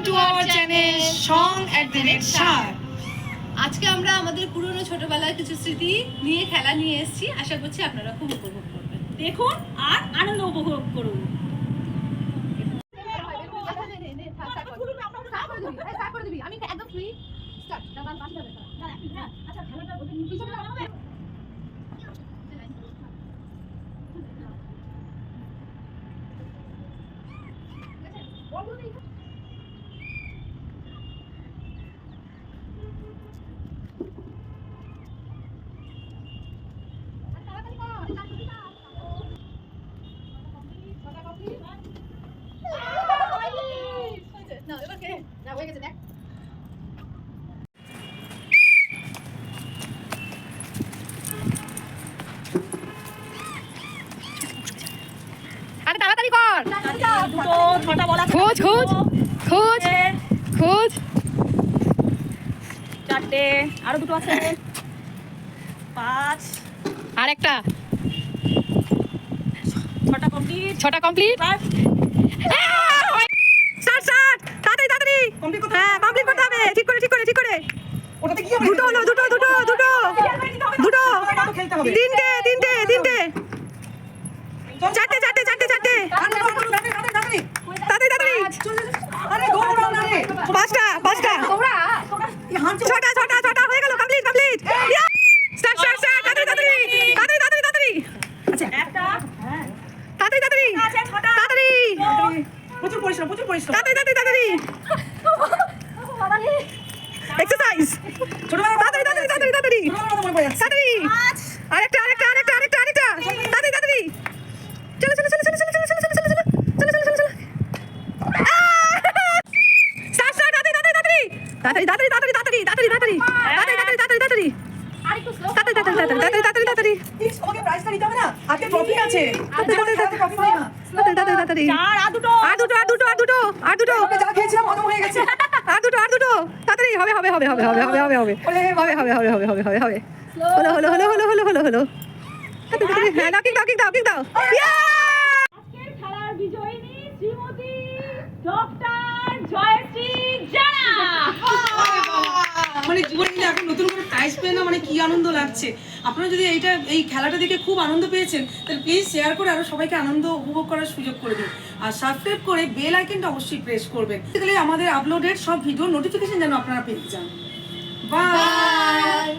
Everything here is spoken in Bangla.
To our channel song@SAR। আজকে আমরা আমাদের পুরনো ছোটবেলার কিছু স্মৃতি নিয়ে খেলা নিয়ে এসেছি। আশা করছি আপনারা খুব উপভোগ করবেন। দেখুন আর আনন্দ উপভোগ করুন। আমি একদম ফ্রি স্টার্ট। আচ্ছা খেলাটা পিছনে হবে। আরে তাড়াতাড়ি কর। দুটো ছটা বলা খোঁজ খোঁজ খোঁজ খোঁজ। চারটে আরো দুটো আছে। 5 আরেকটা। ছটা কমপ্লিট। 6টা কমপ্লিট। Start start. তাড়াতাড়ি তাড়াতাড়ি। হ্যাঁ কমপ্লিট করতে হবে। ঠিক করে ঠিক করে ঠিক করে। ওটাতে কি হবে? দুটো হলো দুটো দুটো দুটো দুটো খেলতে হবে। তিনটে তিনটে তিনটে চারটে চারটে চারটে চারটে তাড়াতাড়ি তাড়াতাড়ি আরে দৌড়াও না রে। পাঁচটা পাঁচটা ছটা ছটা ছটা হয়ে গেল complete complete start start start তাড়াতাড়ি তাড়াতাড়ি তাড়াতাড়ি তাড়াতাড়ি আচ্ছা একটা তাড়াতাড়ি তাড়াতাড়ি আছে ছটা। তাড়াতাড়ি প্রচুর পরিশ্রম প্রচুর পরিশ্রম। তাড়াতাড়ি তাড়াতাড়ি এক্সারসাইজ ছোটবেলা তাড়াতাড়ি তাড়াতাড়ি তাড়াতাড়ি তাড়াতাড়ি ছোটবেলা মনে পড়ে যাচ্ছে। তাড়াতাড়ি আরেকটা আরেকটা আরেকটা আরেকটা আরেকটা তাড়াতাড়ি তাড়াতাড়ি চলো চলো চলো চলো চলো চলো চলো চলো চলো চলো চলো চলো চলো স্টার্ট স্টার্ট তাড়াতাড়ি তাড়াতাড়ি তাড়াতাড়ি তাড়াতাড়ি তাড়াতাড়ি তাড়াতাড়ি তাড়াতাড়ি তাড়াতাড়ি তাড়াতাড়ি আরেকটু স্লো। তাড়াতাড়ি তাড়াতাড়ি তাড়াতাড়ি তাড়াতাড়ি তাড়াতাড়ি প্লিজ তোমাকে প্রাইজটা নিতে হবে না? আজকে ট্রফি আছে। তাড়াতাড়ি ট্রফি পাই না। তাড়াতাড়ি তাড়াতাড়ি চার আর দুটো। আর দুটো আর দুটো আর দুটো আর দুটো আমি যা খেয়েছিলাম হজম হয়ে গেছে। আর দুটো তাড়াতাড়ি হবে হবে হবে হবে হবে হবে হবে হবে হবে হবে হবে হবে হবে হবে হবে হলো হলো হলো হলো হলো হলো হলো তাড়াতাড়ি হ্যাঁ দাও কিক দাও কিক দাও কিক দাও আজকের খেলার বিজয়িনী শ্রীমতী ডক্টর জয়শ্রী জানা। মানে জীবনে কিন্তু এখন নতুন করে প্রাইজ পেয়ে না মানে কি আনন্দ লাগছে। আপনারা যদি এই খেলাটা দেখে খুব আনন্দ পেয়েছেন তাহলে প্লিজ শেয়ার করে আরো সবাইকে আনন্দ উপভোগ করার সুযোগ করে দিন। আর সাবস্ক্রাইব করে বেল আইকনটা অবশ্যই প্রেস করবেন, তাহলে আমাদের আপলোডেড সব ভিডিও নোটিফিকেশন যেন আপনারা পেয়ে যান। বাই।